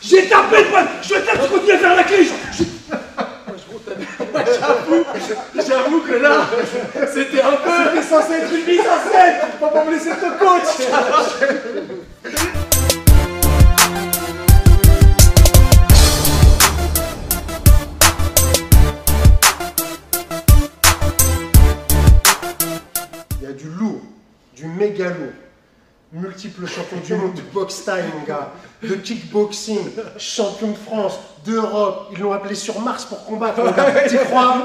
J'ai tapé le poing. Je tape, je continue à faire la clé. J'avoue que là, c'était un peu... C'était censé être une mise en scène. Faut pas me laisser te coach. Il y a du lourd, du méga lourd. Multiple champion du monde de boxe thaï, mon gars, de kickboxing, champion de France, d'Europe. Ils l'ont appelé sur Mars pour combattre, mon gars. Tu crois?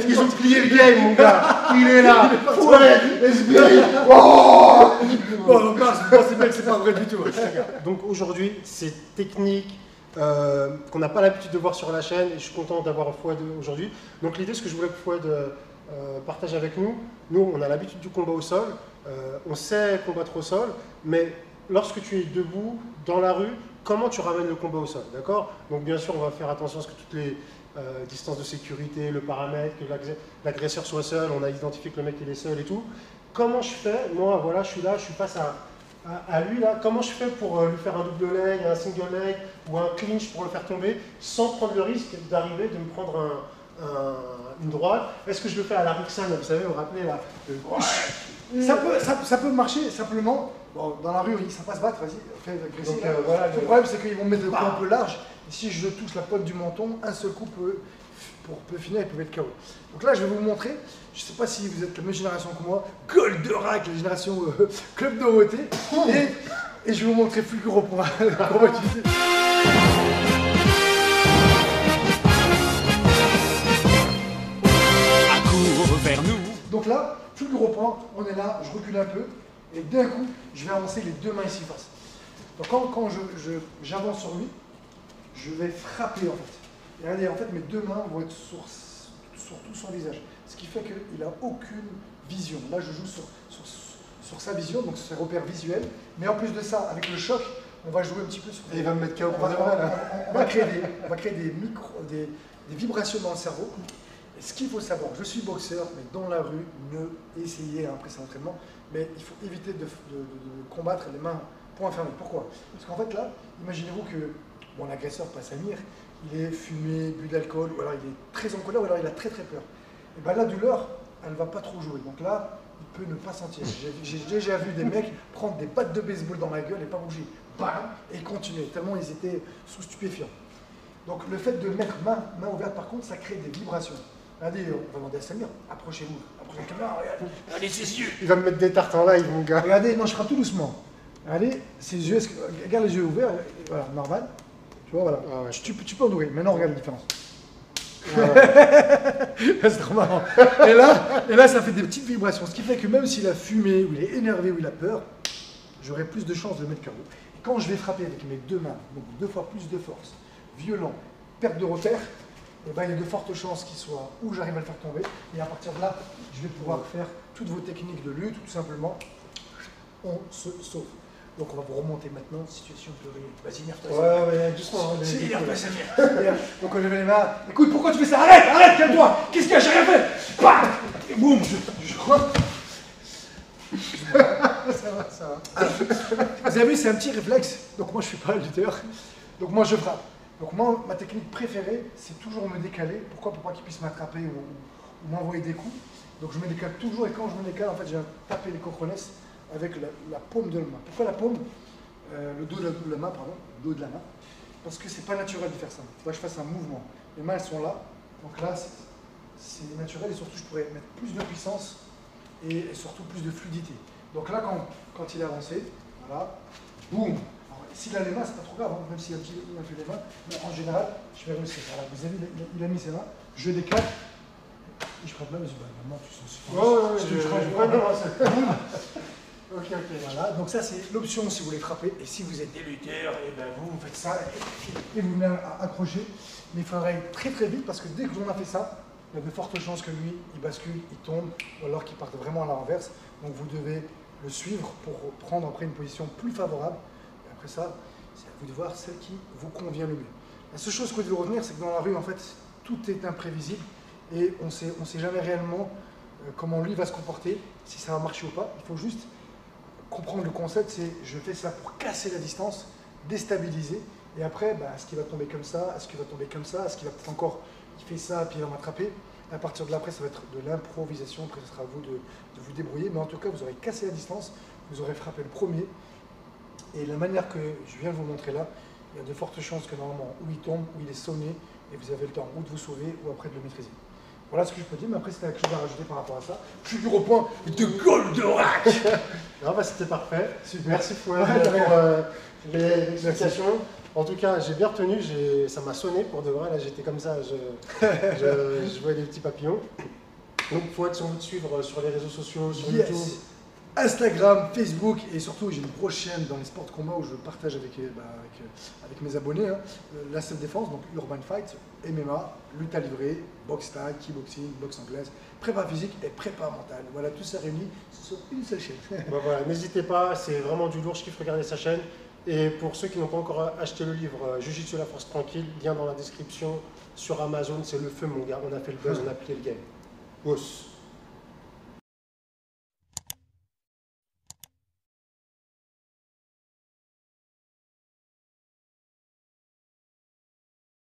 Ils ont plié le game, mon gars. Il est là. Ouais, SBI. Oh Bon, Mars, vous pensez bien que c'est pas vrai du tout. Donc aujourd'hui, c'est technique qu'on n'a pas l'habitude de voir sur la chaîne et je suis content d'avoir Fouad aujourd'hui. Donc l'idée, ce que je voulais que Fouad partage avec nous, on a l'habitude du combat au sol. On sait combattre au sol, mais lorsque tu es debout, dans la rue, comment tu ramènes le combat au sol, d'accord? Donc bien sûr, on va faire attention à ce que toutes les distances de sécurité, le paramètre, que l'agresseur soit seul, on a identifié que le mec il est seul et tout. Comment je fais? Moi, voilà, je suis là, je suis face à lui là. Comment je fais pour lui faire un double leg, un single leg ou un clinch pour le faire tomber sans prendre le risque d'arriver, de me prendre une droite? Est-ce que je le fais à la Rickson, vous savez, vous vous rappelez là? Ça peut marcher simplement. Bon, dans la rue, ça passe battre, vas-y, fais agressif. Voilà, le problème, c'est qu'ils vont me mettre le coup un peu large. Et si je touche la pointe du menton, un seul coup peut finir et peut mettre KO. Donc là, je vais vous montrer. Je ne sais pas si vous êtes la même génération que moi, Goldorak, la génération Club Dorothée. Et je vais vous montrer Fulguro pour utiliser. Vers nous. Donc là, Fulguro point, on est là, je recule un peu. Et d'un coup, je vais avancer les deux mains ici face. Donc quand j'avance sur lui, je vais frapper en fait. Et regardez, en fait, mes deux mains vont être sur tout son visage. Ce qui fait qu'il n'a aucune vision. Là, je joue sur sa vision, donc sur ses repères visuels. Mais en plus de ça, avec le choc, on va jouer un petit peu sur... Et il va me mettre KO pour de vrai, là. On va créer des vibrations dans le cerveau. Et ce qu'il faut savoir, je suis boxeur, mais dans la rue, ne essayez après cet entraînement, mais il faut éviter de combattre les mains poing fermé. Pourquoi? Parce qu'en fait là, imaginez-vous que bon, l'agresseur passe à Mir, il est fumé, bu d'alcool, ou alors il est très en colère, ou alors il a très très peur. Et bien la douleur, elle ne va pas trop jouer. Donc là, il peut ne pas sentir. J'ai déjà vu des mecs prendre des battes de baseball dans la gueule et pas bouger. Bam, et continuer, tellement ils étaient sous stupéfiants. Donc le fait de mettre main ouverte par contre, ça crée des vibrations. Regardez, on va demander à Samir, approchez-vous, approchez la caméra, regardez ses yeux. Il va me mettre des tartes en live, mon gars. Regardez, non, je frappe tout doucement. Regardez, ses yeux, regarde les yeux ouverts, voilà, normal. Tu vois, voilà. Ah ouais. Tu peux en ouvrir, maintenant regarde la différence. C'est trop marrant. Et là, ça fait des petites vibrations, ce qui fait que même s'il a fumé, ou il est énervé, ou il a peur, j'aurai plus de chances de le mettre KO. Quand je vais frapper avec mes deux mains, donc deux fois plus de force, violent, perte de repère, et ben, il y a de fortes chances qu'il soit où j'arrive à le faire tomber. Et à partir de là, je vais pouvoir faire toutes vos techniques de lutte, tout simplement, on se sauve. Donc on va vous remonter maintenant, situation de rire. Vas-y, nerve-toi. Ouais, doucement. Si, nerve-toi, Samir. Donc on lève les mains. Écoute, pourquoi tu fais ça? Arrête, calme-toi. Qu'est-ce qu'il y a? J'ai rien fait. Bam. Et boum, je crois. Ça va. Alors, vous avez vu, c'est un petit réflexe. Donc moi, je suis pas lutteur. Donc moi, je frappe. Donc moi, ma technique préférée, c'est toujours me décaler. Pourquoi? Pour pas qu'il puisse m'attraper ou m'envoyer des coups. Donc je me décale toujours et quand je me décale, en fait, je viens taper les cojones avec la paume de la main. Pourquoi la paume? Le dos de la main, pardon. Le dos de la main. Parce que c'est pas naturel de faire ça. Il faut que je fasse un mouvement. Les mains, elles sont là. Donc là, c'est naturel et surtout, je pourrais mettre plus de puissance et surtout plus de fluidité. Donc là, quand il est avancé, voilà, boum. S'il a les mains, c'est pas trop grave, hein, même s'il a un peu les mains, mais en général, je vais réussir. Voilà, vous avez vu, il a mis ses mains, je décale, et je prends là, je dis, bah, maman, tu sens super. Ok. Voilà, donc ça, c'est l'option si vous voulez frapper, et si vous êtes des lutteurs, et ben vous faites ça, et vous venez accrocher. Mais il faudra être très très vite, parce que dès que l'on a fait ça, il y a de fortes chances que lui, il bascule, il tombe, ou alors qu'il parte vraiment à la renverse. Donc vous devez le suivre pour prendre après une position plus favorable. Après ça, c'est à vous de voir celle qui vous convient le mieux. La seule chose que vous devez retenir, c'est que dans la rue, en fait, tout est imprévisible et on ne sait jamais réellement comment lui va se comporter, si ça va marcher ou pas. Il faut juste comprendre le concept, c'est je fais ça pour casser la distance, déstabiliser Et après, bah, est-ce qu'il va tomber comme ça? Est-ce qu'il va tomber comme ça? Est-ce qu'il va peut-être encore, il fait ça, puis il va m'attraper? À partir de là, après, ça va être de l'improvisation. Après, ce sera à vous de vous débrouiller. Mais en tout cas, vous aurez cassé la distance, vous aurez frappé le premier. Et la manière que je viens de vous montrer là, il y a de fortes chances que normalement, où il tombe, où il est sonné, et vous avez le temps ou de vous sauver, ou après de le maîtriser. Voilà ce que je peux dire, mais après, c'était quelque chose à rajouter par rapport à ça. Je suis au point de Goldorak. Non, bah, c'était parfait. Super. Merci Fouad pour l'explication. En tout cas, j'ai bien retenu, ça m'a sonné pour de vrai. Là, j'étais comme ça, je voyais des petits papillons. Donc, Fouad, si on veut te suivre sur les réseaux sociaux, sur YouTube. Instagram, Facebook et surtout j'ai une prochaine dans les sports de combat où je partage avec mes abonnés la self-défense, donc Urban Fight, MMA, lutte à livrer, boxe tag, kickboxing, boxe anglaise, prépa physique et prépa mentale. Voilà, tout ça réuni sur une seule chaîne. Bah voilà, n'hésitez pas, c'est vraiment du lourd, je kiffe regarder sa chaîne. Et pour ceux qui n'ont pas encore acheté le livre Jiu-Jitsu la force tranquille, lien dans la description sur Amazon, c'est le feu mon gars, on a fait le buzz, on a plié le game. Boss.